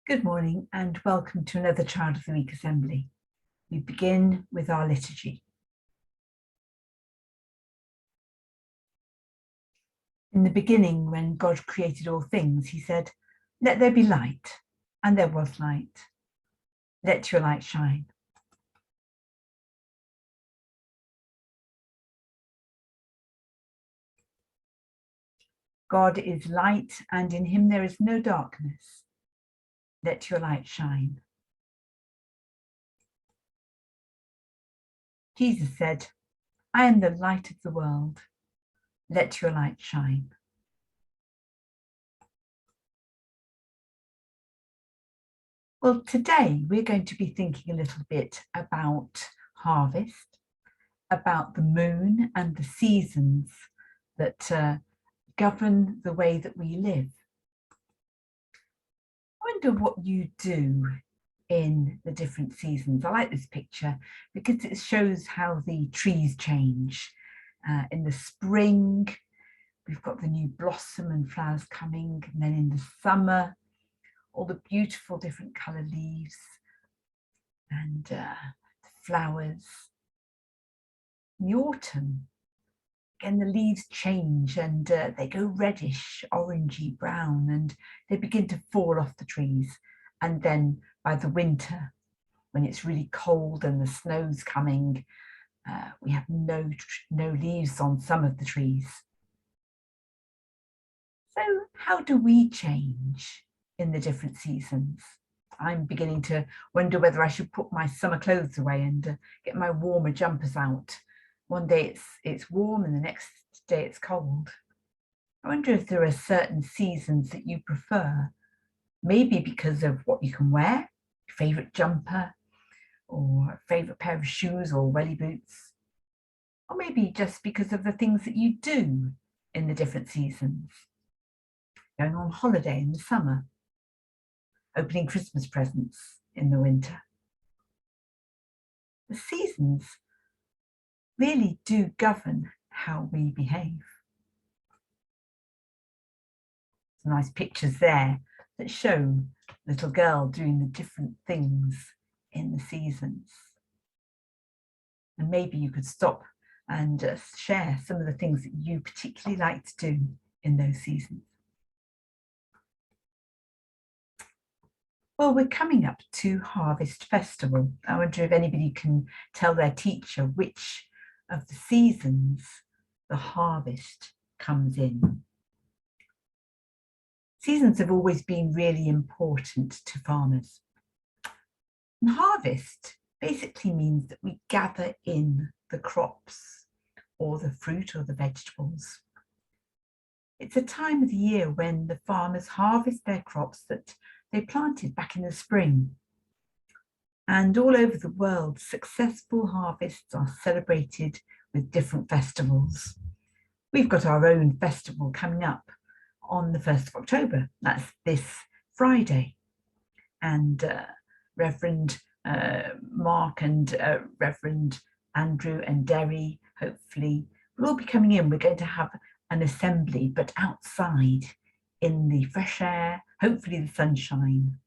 Good morning and welcome to another Child of the Week Assembly. We begin with our liturgy. In the beginning, when God created all things, he said, "Let there be light," and there was light. Let your light shine. God is light, and in him there is no darkness. Let your light shine. Jesus said, "I am the light of the world. Let your light shine." Well, today we're going to be thinking a little bit about harvest, about the moon and the seasons that govern the way that we live. I wonder what you do in the different seasons. I like this picture because it shows how the trees change. In the spring, we've got the new blossom and flowers coming, and then in the summer, all the beautiful different colour leaves and the flowers. In the autumn, again, the leaves change and they go reddish, orangey, brown, and they begin to fall off the trees. And then by the winter, when it's really cold and the snow's coming, we have no leaves on some of the trees. So how do we change in the different seasons? I'm beginning to wonder whether I should put my summer clothes away and get my warmer jumpers out. One day it's warm and the next day it's cold. I wonder if there are certain seasons that you prefer, maybe because of what you can wear, your favourite jumper, or a favourite pair of shoes or welly boots, or maybe just because of the things that you do in the different seasons. Going on holiday in the summer, opening Christmas presents in the winter. The seasons really do govern how we behave. Some nice pictures there that show a little girl doing the different things in the seasons. And maybe you could stop and share some of the things that you particularly like to do in those seasons. Well, we're coming up to Harvest Festival. I wonder if anybody can tell their teacher which of the seasons the harvest comes in. Seasons have always been really important to farmers. And harvest basically means that we gather in the crops or the fruit or the vegetables. It's a time of the year when the farmers harvest their crops that they planted back in the spring. And all over the world, successful harvests are celebrated with different festivals. We've got our own festival coming up on the 1st of October. That's this Friday. And Reverend Mark and Reverend Andrew and Derry, hopefully, will all be coming in. We're going to have an assembly, but outside in the fresh air, hopefully the sunshine,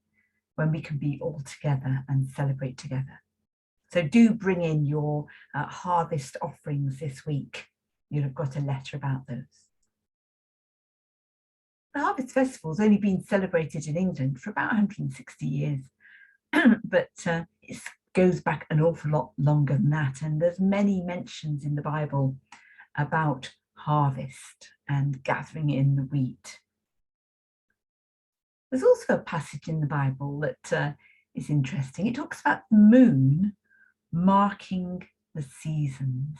when we can be all together and celebrate together. So do bring in your harvest offerings this week. You'll have got a letter about those. The Harvest Festival has only been celebrated in England for about 160 years, but it goes back an awful lot longer than that. And there's many mentions in the Bible about harvest and gathering in the wheat. There's also a passage in the Bible that is interesting. It talks about the moon marking the seasons.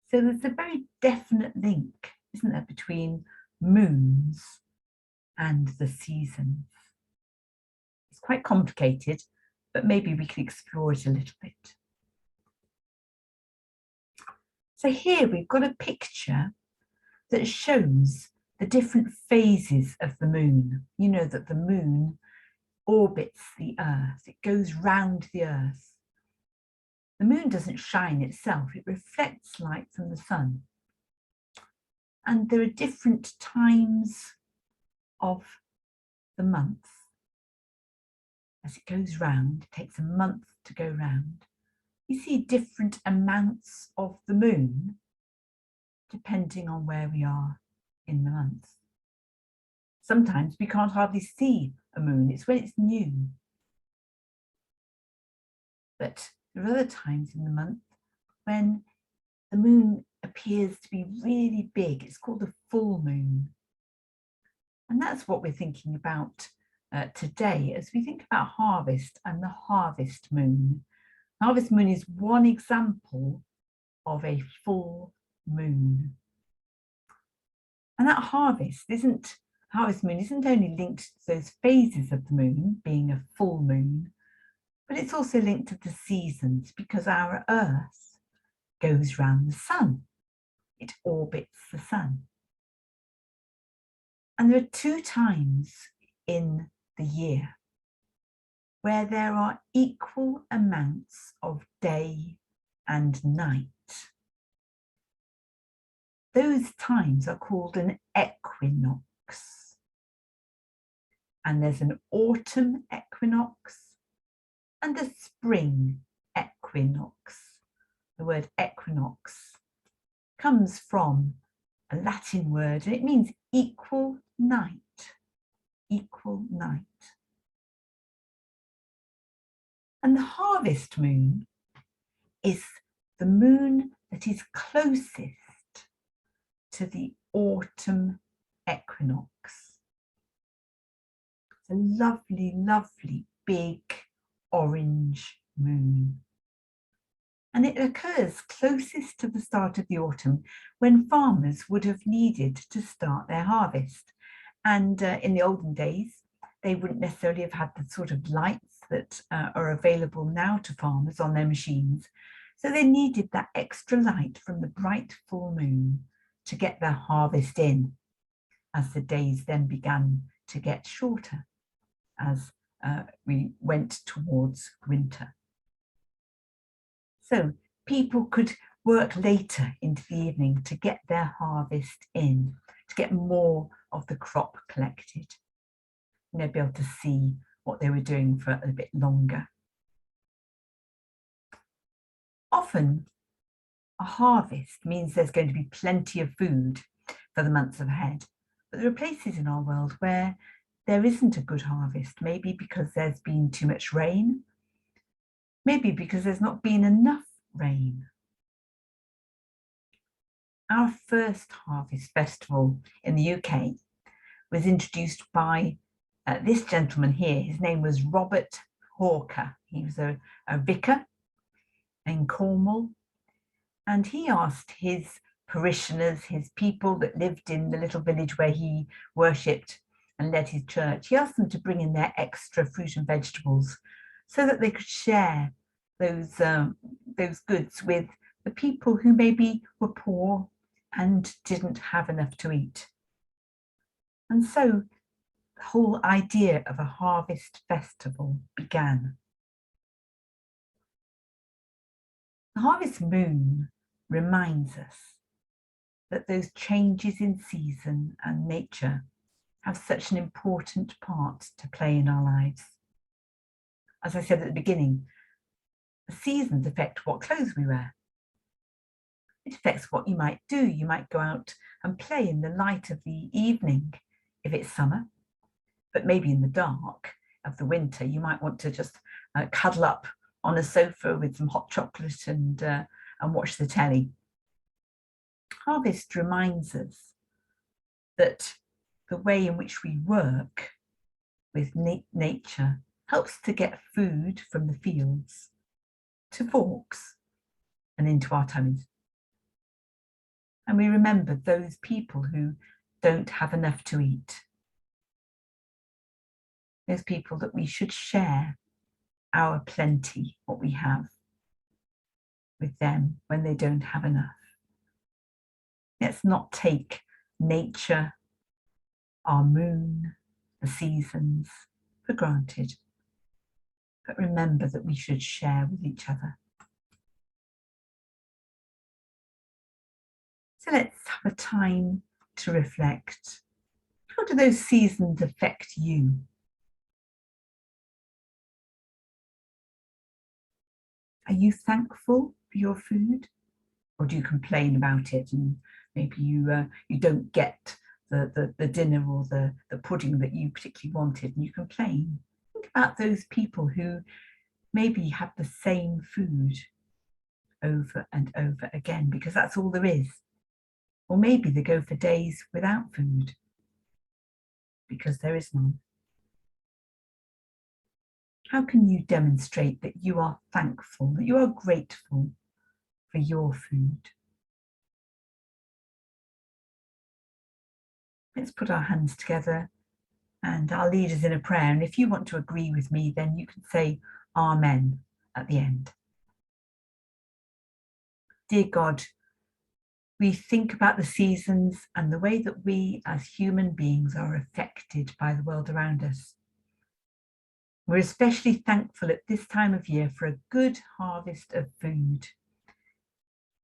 So there's a very definite link, isn't there, between moons and the seasons. It's quite complicated, but maybe we can explore it a little bit. So here we've got a picture that shows the different phases of the moon. You know that the moon orbits the earth, it goes round the earth. The moon doesn't shine itself, it reflects light from the sun. And there are different times of the month as it goes round, it takes a month to go round, we see different amounts of the moon depending on where we are in the month. Sometimes we can't hardly see a moon, it's when it's new. But there are other times in the month when the moon appears to be really big. It's called the full moon. And that's what we're thinking about today as we think about harvest and the harvest moon. Harvest moon is one example of a full moon. And that harvest moon isn't only linked to those phases of the moon, being a full moon, but it's also linked to the seasons because our Earth goes round the sun. It orbits the sun. And there are 2 times in the year where there are equal amounts of day and night. Those times are called an equinox. And there's an autumn equinox and a spring equinox. The word equinox comes from a Latin word and it means equal night. Equal night. And the harvest moon is the moon that is closest to the autumn equinox. It's a lovely, lovely big orange moon. And it occurs closest to the start of the autumn when farmers would have needed to start their harvest. And in the olden days, they wouldn't necessarily have had the sort of lights that are available now to farmers on their machines. So they needed that extra light from the bright full moon to get their harvest in, as the days then began to get shorter as we went towards winter. So people could work later into the evening to get their harvest in, to get more of the crop collected. And they'd be able to see what they were doing for a bit longer. Often, a harvest means there's going to be plenty of food for the months ahead. But there are places in our world where there isn't a good harvest, maybe because there's been too much rain, maybe because there's not been enough rain. Our first harvest festival in the UK was introduced by this gentleman here. His name was Robert Hawker. He was a vicar in Colmer, and he asked his parishioners, his people that lived in the little village where he worshipped and led his church, he asked them to bring in their extra fruit and vegetables so that they could share those goods with the people who maybe were poor and didn't have enough to eat. And so the whole idea of a harvest festival began. The harvest moon reminds us that those changes in season and nature have such an important part to play in our lives. As I said at the beginning, the seasons affect what clothes we wear. It affects what you might do. You might go out and play in the light of the evening if it's summer, but maybe in the dark of the winter, you might want to just cuddle up on a sofa with some hot chocolate and watch the telly. Harvest reminds us that the way in which we work with nature helps to get food from the fields to forks and into our tummies. And we remember those people who don't have enough to eat. Those people that we should share our plenty, what we have, with them when they don't have enough. Let's not take nature, our moon, the seasons for granted, but remember that we should share with each other. So let's have a time to reflect. How do those seasons affect you? Are you thankful for your food? Or do you complain about it, and maybe you don't get the dinner or the pudding that you particularly wanted, and you complain? Think about those people who maybe have the same food over and over again because that's all there is. Or maybe they go for days without food because there is none. How can you demonstrate that you are thankful, that you are grateful for your food? Let's put our hands together and I'll lead us in a prayer. And if you want to agree with me, then you can say Amen at the end. Dear God, we think about the seasons and the way that we as human beings are affected by the world around us. We're especially thankful at this time of year for a good harvest of food.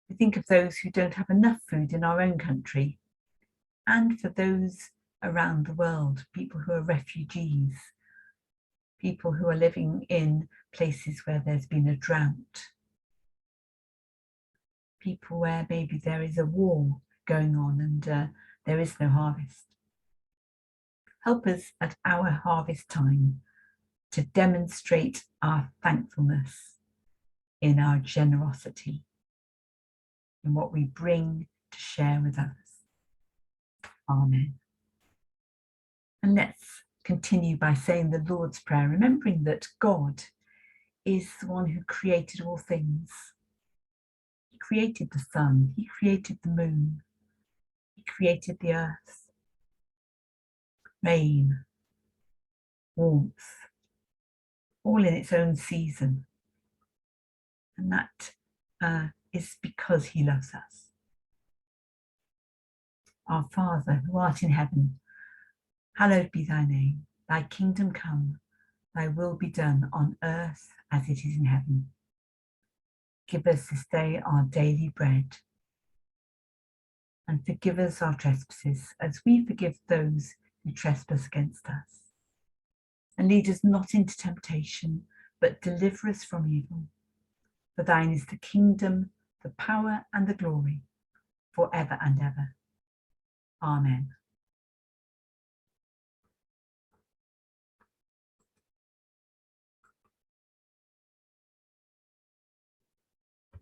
We think of those who don't have enough food in our own country and for those around the world, people who are refugees, people who are living in places where there's been a drought, people where maybe there is a war going on and there is no harvest. Help us at our harvest time to demonstrate our thankfulness in our generosity, in what we bring to share with others. Amen. And let's continue by saying the Lord's Prayer, remembering that God is the one who created all things. He created the sun, he created the moon, he created the earth, rain, warmth, all in its own season. And that is because he loves us. Our Father, who art in heaven, hallowed be thy name. Thy kingdom come, thy will be done on earth as it is in heaven. Give us this day our daily bread, and forgive us our trespasses as we forgive those who trespass against us. And lead us not into temptation, but deliver us from evil. For thine is the kingdom, the power, and the glory, forever and ever. Amen.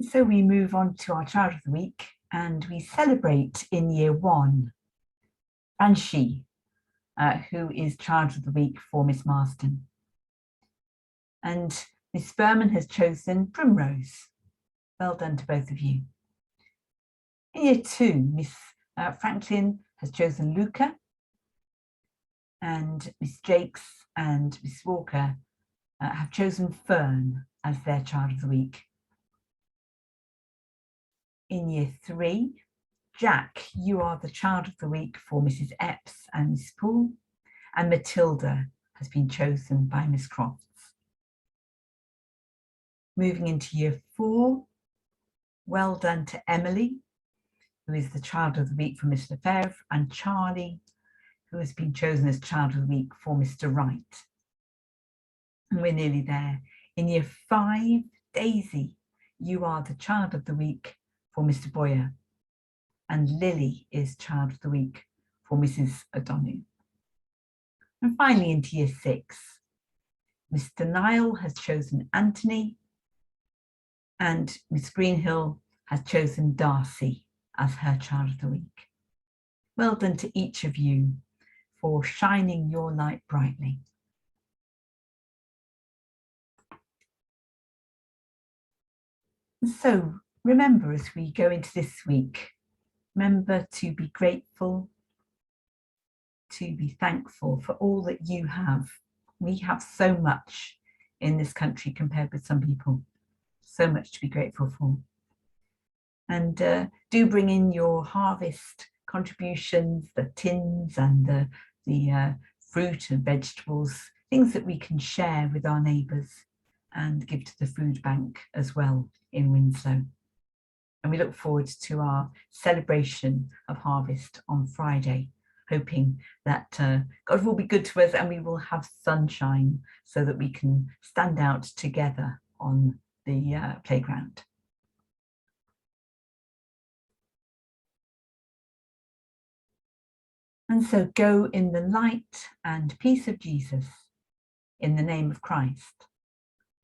So we move on to our Child of the Week, and we celebrate in year 1, Banshee, who is Child of the Week for Miss Marston. And Miss Berman has chosen Primrose. Well done to both of you. In year 2, Miss Franklin has chosen Luca, and Miss Jakes and Miss Walker have chosen Fern as their Child of the Week. In year 3, Jack, you are the Child of the Week for Mrs. Epps and Miss Poole, and Matilda has been chosen by Miss Crofts. Moving into year 4, well done to Emily, who is the Child of the Week for Miss Lefebvre, and Charlie, who has been chosen as Child of the Week for Mr. Wright. And we're nearly there. In year 5, Daisy, you are the Child of the Week for Mr. Boyer, and Lily is Child of the Week for Mrs. O'Donoghue. And finally into year 6, Mr. Niall has chosen Anthony, and Miss Greenhill has chosen Darcy as her Child of the Week. Well done to each of you for shining your light brightly. And so remember, as we go into this week, remember to be grateful, to be thankful for all that you have. We have so much in this country compared with some people, so much to be grateful for. And do bring in your harvest contributions, the tins and the fruit and vegetables, things that we can share with our neighbours and give to the food bank as well in Winslow. And we look forward to our celebration of harvest on Friday, hoping that God will be good to us and we will have sunshine so that we can stand out together on the playground. And so go in the light and peace of Jesus, in the name of Christ.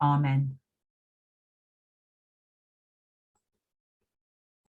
Amen.